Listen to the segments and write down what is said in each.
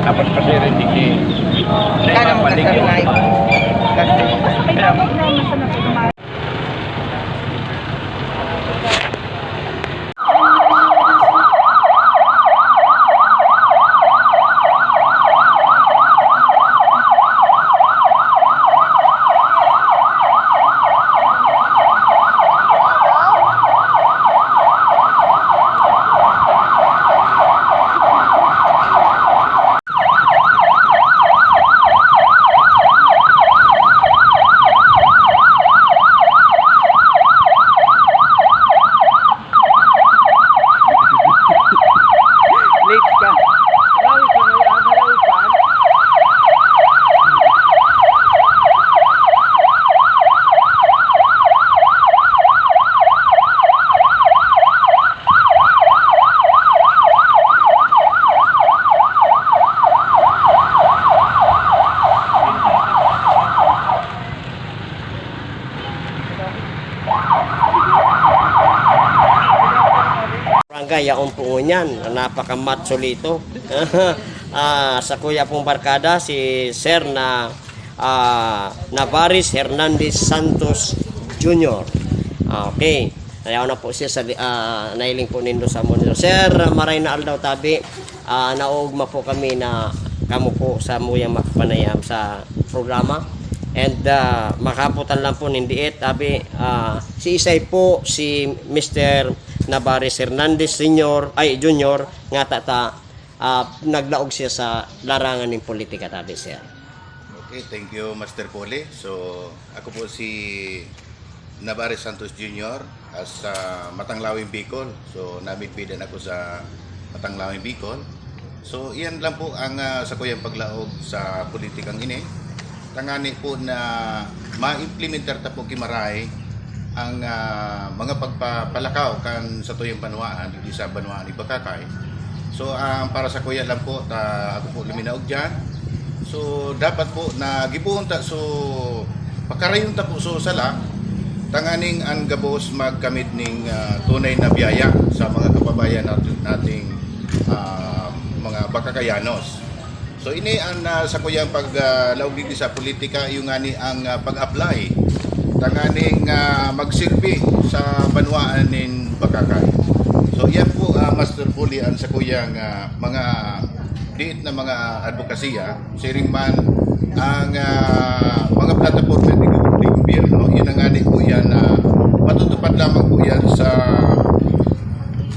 Tapos pa siya rin hindi. Kaya mo kasi live. Kasi late ka. Barangay akong po niyan, napaka-macho lito. Sa kuya pong barkada, si Sir Navaris Hernandez Santos Jr. Okay. Ayaw na po siya sa nailing po nindo sa monitor. Sir, maray na aldaw tabi. Naugma po kami na kamo po sa muyang makapanayam sa programa. And makaputan lang po nindiit. Tabi, si Isay po, si Mr. Navaris Hernandez Jr. nga naglaog siya sa larangan ng politika tabi siya. Okay, thank you Master Poli. So, ako po si Navaris Santos Jr. as Matanglawing Bicol. So, nabitbidan ako sa Matanglawing Bicol. So, iyan lang po ang sa kuyang paglaog sa politikang ini. Tangani po na ma-implementar ta po kimaray ang mga pagpapalakaw kan sa tuyong banwaan dito sa banwaan ni Bakakay. So para sa kuya lang po ako po luminaog dyan. So dapat po na gibuon ta so pakarayon ta po so sala tanganing ang gabos magkamit ning tunay na biyaya sa mga kababayan nating mga Bakakayanos. So ini ang sa kuyang paglaog dito sa politika yung ani ang pag-apply tanganing magsilbi sa banwaan ng Bakakay. So yan po Master Poli ang sa kuyang mga diit na mga advokasya, siring man ang mga plataforma ng gobyerno, yun ang ani po yan matutupad lamang po yan sa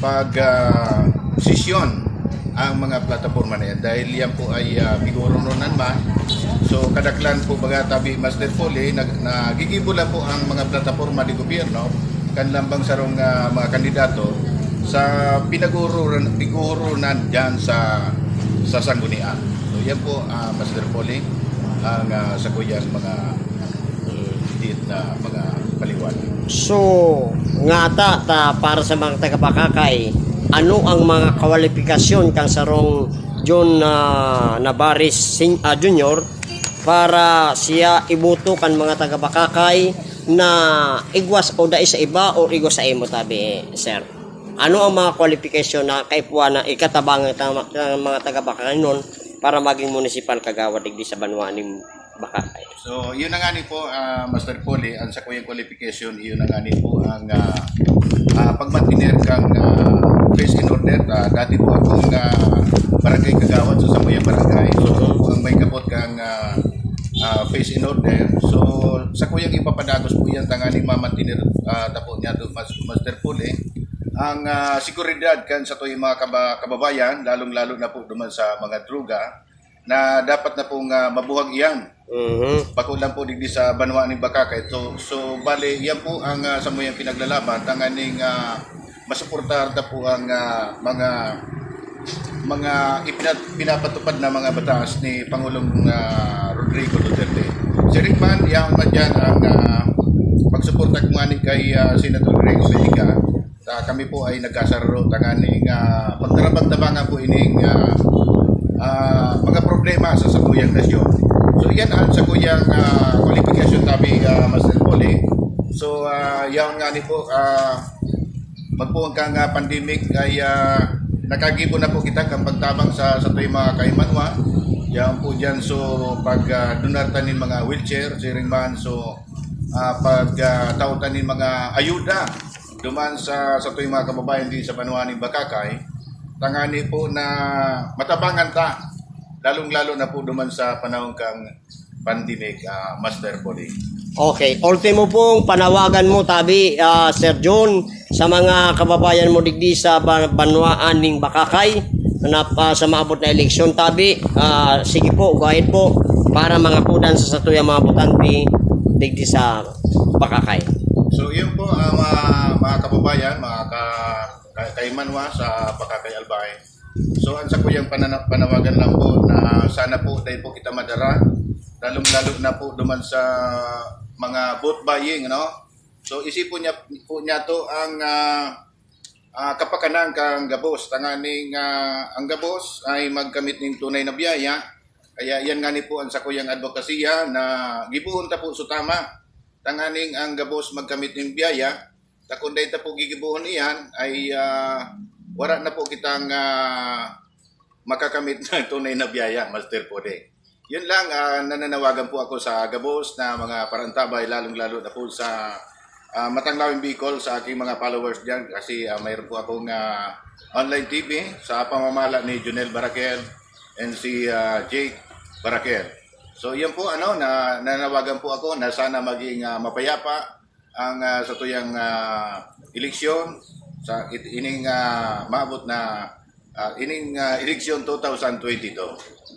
pag-sisyon ang mga plataforma na yan dahil yan po ay biguro noon man. So kadaklan po baga tabi Master Poli nagigibo lang po ang mga plataforma ng gobyerno kan lambang sarong mga kandidato sa pigurunan diyan sa sanggunian. So yan po Master Poli ang sa kuyang mga diit na mga paliwanag. So, nga ta para sa mga taga-Bakakay, ano ang mga kwalifikasyon kang sarong John Navaris Jr. para siya ibuto kan mga taga-Bakakay na igwas o dai sa iba o igwas sa imo tabi, sir? Ano ang mga kwalifikasyon na kaipuan na ikatabang ng mga taga-Bakakay nun para maging municipal kagawad digdi sa banwa ni Bakakay? So, yun na nga ni po, Master Poli, ang sa kuyang qualification, yun na nga ni po ang pagmantiner kang face in order. Dati po akong barangay kagawad sa Samuyang Barangay. So, ang may kapot kang face in order. So, sa kuyang ipapadagos po yan, tanganing mamantiner tapo niya to Master Poli. Ang seguridad kan sa tuyong mga kababayan, lalong-lalo na po duman sa mga druga, na dapat na pong mabuhag iyan. Pakulang po digdi sa banwaan ng Bakakay. So bali, yan po ang sa muyang pinaglalaban. Tanganing masuportar na po ang mga pinapatupad na mga batas ni Pangulong Rodrigo Duterte. Siring man, yan man dyan ang pagsuporta kumani kay Senator Greg Zuniga. Kami po ay nagkasaro tanganing pagdarabag-dabangan po ining mga problema sa sakuyang nasyon. So yan ang sakuyang qualification tabi Master Poli. So yan nga ni po magpuong kang pandemic ay nakagibo na po kita kang pagtabang sa to'y mga kaimanwa. Yan po dyan, so pag dunartanin mga wheelchair, sharing man, so pag tautanin mga ayuda duman sa to'y mga kababayan din sa Panuaning Bakakay, tangani po na matabangan ta, lalong-lalo na po duman sa panahon kang pandemic, Master Poli. Okay, ultimo pong panawagan mo tabi, Sir John, sa mga kababayan mo digdi sa Banwaaning Bakakay na sa maabot na eleksyon tabi, sige po, guhit po para mga kudan sa satuyang mga butante digdi sa Bakakay. So yun po, mga kababayan, mga kaimanwa sa Bakakay Albay. So ang sa kuyang panawagan lang po na sana po dahil po kita madara, lalong-lalo na po duman sa mga vote buying, no? So isipon niya to ang kapakanan kang gabos. Tanganing ang gabos ay magkamit ng tunay na biyaya. Kaya yan nga ni po ang sakuyang advokasya na gibuhon ta po so tama. Tanganing ang gabos magkamit ng biyaya. Takunday ta po gigibuhon iyan ay wala na po kitang makakamit ng tunay na biyaya, Master Pode. Yun lang, nananawagan po ako sa gabos na mga parantabay, lalong-lalo na po sa Matanglawing Bicol, sa aking mga followers dyan. Kasi mayroon po akong online TV sa pamamala ni Junel Barakel and si Jake Barakel. So yan po, nananawagan po ako na sana maging mapayapa ang sa tuyang eleksyon sa ining maabot na ining eleksyon 2022.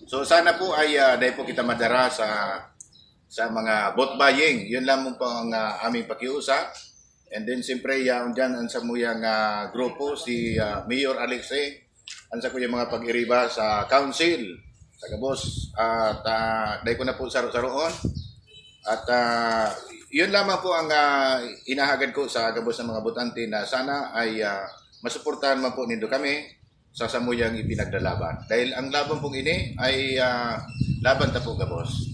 So sana po ay dahil po kita madara sa mga vote buying. Yun lang po ang aming pakiusap. And then siyempre dyan ang sa muyang grupo si Mayor Alexei, ang sa kuyang mga pag-iriba sa council, sa gabos. At dahil ko na po saroon. At yun lamang po ang inahagad ko sa gabos ng mga botante na sana ay masuportahan man po nindo kami sa samuyang ipinagdalaban. Dahil ang laban pong ini ay laban ta po gabos.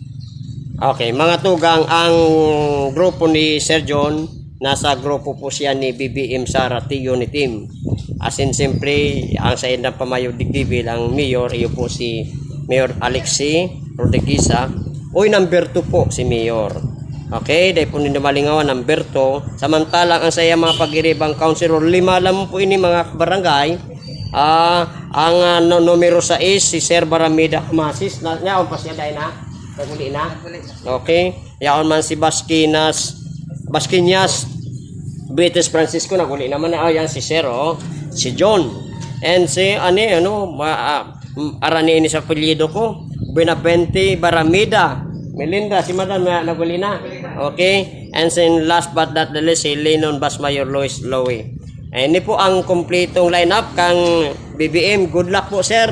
Okay, mga tugang, ang grupo ni Sir John, nasa grupo po siya ni BBM Sara Unity Team. As in, siyempre, ang sa indang pamayo digdibil, ang mayor, iyo po si Mayor Alexei Rodrigueza. Uy, number 2 po si Mayor. Okay, dahil po nila malingawan, number 2. Samantalang ang saya mga pag-iribang councilor, 5 lang po ini mga barangay. Ang numero 6 si Sir Baramida Masis na yaon pa siya dahil na naguli na. Okay, yaon man si Baskinas Betes Francisco naguli naman na yan si Sir, si John and si arani ini sa apelyido ko, Benavente Baramida Melinda, si Madam naguli na. Okay, and then last but not the least si Lenon Basmayor Lois Lowe. Ini po ang kumpletong lineup kang BBM. Good luck po, sir.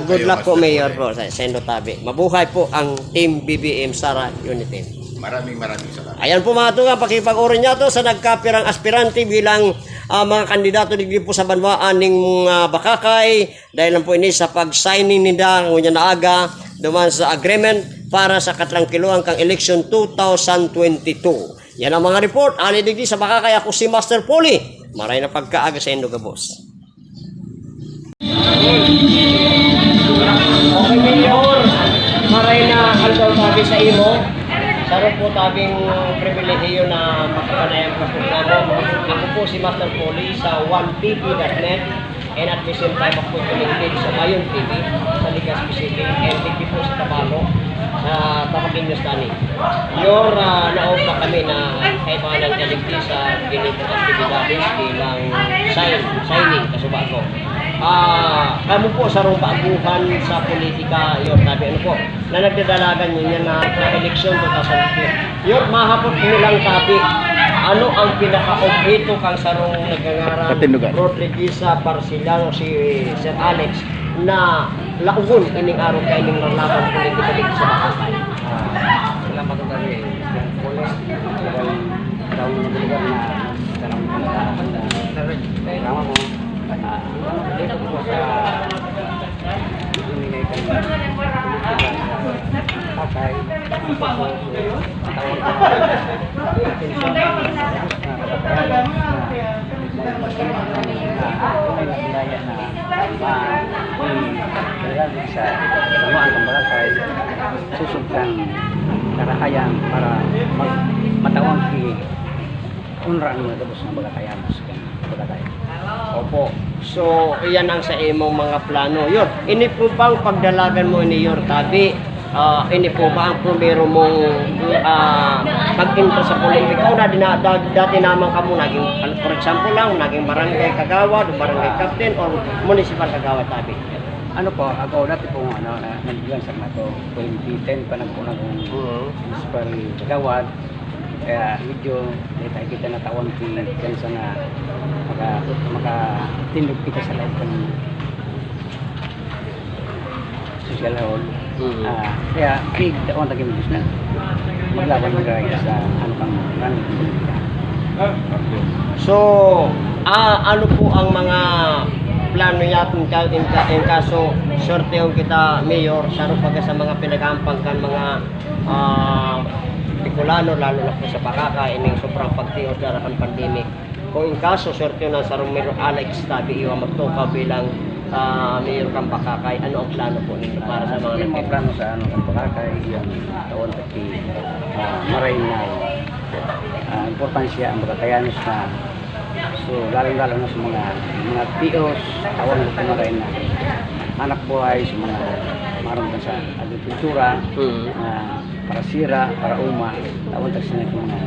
Good luck po, Mayor po sa Sendo Tabi. Mabuhay po ang Team BBM Sara Unity. Maraming salamat. Ayan po mga tugang, pakipag-uri niya to sa nagkapirang aspirante bilang mga kandidato digdi po sa Banwaaning Bakakay. Dahil lang po ini sa pag-signing nila ng naaga duman sa agreement para sa katrangkiluan kang election 2022. Yan ang mga report. Ali digdi sa Bakakay, ako si Master Poli. Maray na pagkaaga sa Indo Gabos. Okay, Mayor. Maray na aldaw tabi sa imo. Sarap po tabing pribilehiyo na makapanayang kapunamo. Ako po si Master Poli sa 1tv.net and at the same time ako connected sa Mayon TV sa Legazpi City and TV po sa Tabalo sa Tabaking Nastani. Your naog pa kami na kahit mga nagdaligti sa ganitong aktibidades bilang signing kasubaan ko. Kamo po sa rumbaguhan sa politika, your tabi ano po, na nagdadalagan niya na eleksyon 2015. Your mahapot mo lang tabi, ano ang pinaka-objeto kang sarong nagangarang Rodrigueza Barcilano si Sir Alex na laugon ining araw kay ining laban politika dito sa Bakakay? Salamat po kami. Poli, daw lugar na salamat mo. Dito po sa Bakakay. lagi sa Banuan ng Boracay susod kang karakayan para matawang ki unraan mga gabos ng Borakayanos kan Boracay. Opo. So, iyan ang sa imong mga plano. Yor, ini po bang pagdalagan mo ni Yor Tabi? Ini po ba ang primero mong pag-intro sa politika? O dati naman ka mo, naging, for example lang, naging barangay kagawad, o barangay captain, o municipal kagawad Tabi? Ano po, ako dati po nandiyan sa nato 2010 pa nagpunang municipal kagawad. Kaya medyo kita natawan ki kansa nga makatindog kita sa live ng social hall. Kaya big taon tagi mo na maglaban ng gaya sa ano pang running politika. So, ano po ang mga plano natin in kaso sorteon kita mayor sa sa mga pinagampang kan mga Bicolano, lalo na po sa Pakaka, ining sobrang pagtiod na ang pandemic. Kung in kaso sorteon na sa Romero Alex Tabi iwa magtukaw bilang mayor kang Pakakay, ano ang plano po ninyo para sa mga mga plano sa ano ng Boracay yung taon taki maray na importansya ang Borakayanos na so lalo na sa mga POs tawag mo kung maray na anak buhay sa mga maroon sa agrikultura para sira, para uma tawag taki na mga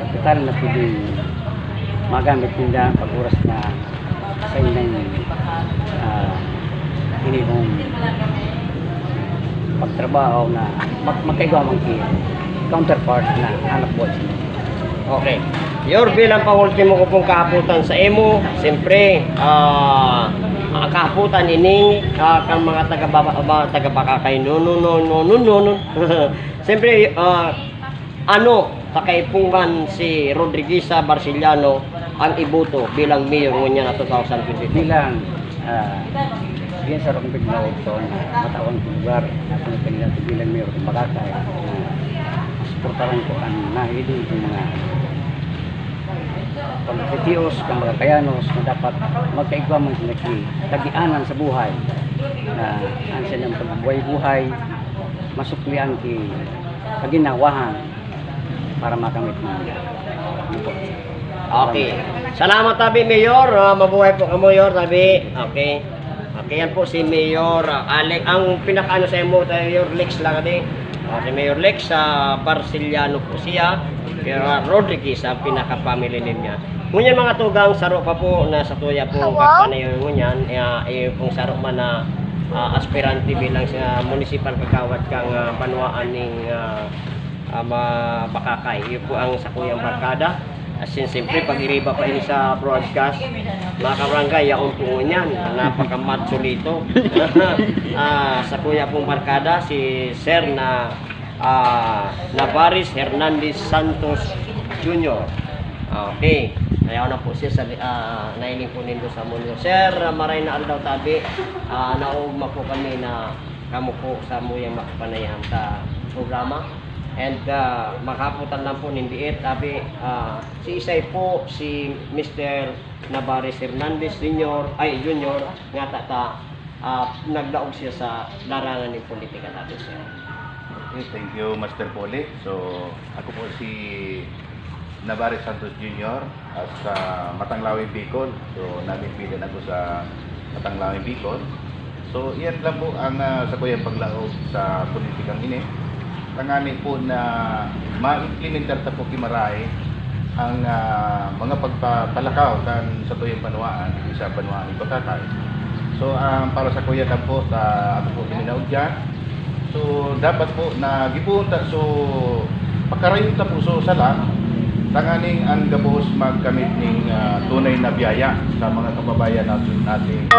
kapital na pwedeng magamit nila pag oras na sa inyong hinihong pagtrabaho na magkaigaw mga counterpart na anak buhay sila. Okay. Yor, bilang pang-ultimo ko pong kahaputan sa emo, siyempre, kahaputan ining kang mga taga-Pakakay siyempre, ano, pakaipungan si Rodrigueza Barciliano ang iboto bilang mayor niya na 2022? Bilang yan sa rong biglaw ito na matawang lugar na pinipilan bilang mayor ng Boracay na suportahan ko ang nahili ng mga pagtitios ng mga Kayanos na dapat magkaigwaman sila tagianan sa buhay na ang silang pagbuhay-buhay masuklian ki kaginawahan para makamit mga Okay. Salamat Tabi Mayor. Mabuhay po ka Mayor Tabi. Okay. Okay, yan po si Mayor Alex. Ang pinakaano sa mo Mayor Lex lang ate. Si Mayor Lex Barciliano po siya. Pero Rodriguez ang pinaka-family name niya. Ngunyan mga tugang saro pa po na sa tuya po kapanayon ngunyan kung saro man na aspirante bilang sa municipal kagawad kang Banuan ning Pakakay. Yun po ang sa kuyang barkada. As in, siyempre, pag-iriba pa ini sa broadcast, mga kabarangay, yaon po niyan, napaka-matso dito. Sa kuya pong barkada, si Sir Navaris Hernandez Santos Jr. Okay, ayaw na po siya sa nailing po nindo sa mundo. Sir, maray na aldaw Tabi, naugma po kami na kamo po sa muyang makapanayan sa programa. And makaputan lang po nindiit Tabi, si Isay po si Mr. Navares Hernandez Jr. nga nagdaog siya sa larangan ng politika Tabi sir. Okay, thank you Master Poli. So ako po si Navares Santos Jr. sa Matanglawin Bicol. So namipilan ako sa Matanglawin Bicol. So iyan lang po ang sa kuyang paglaog sa politikang ini. Tanganin po na ma-implementar ta po kimaray ang mga pagpapalakaw kan sa tuyong Banuan sa Banuan ng Pakakay. So para sa kuya lang po ako po timinaw dyan. So dapat po na gipunta so pagkarayon ta po so sala tanganing ang gabos magkamit ning tunay na biyaya sa mga kababayan natin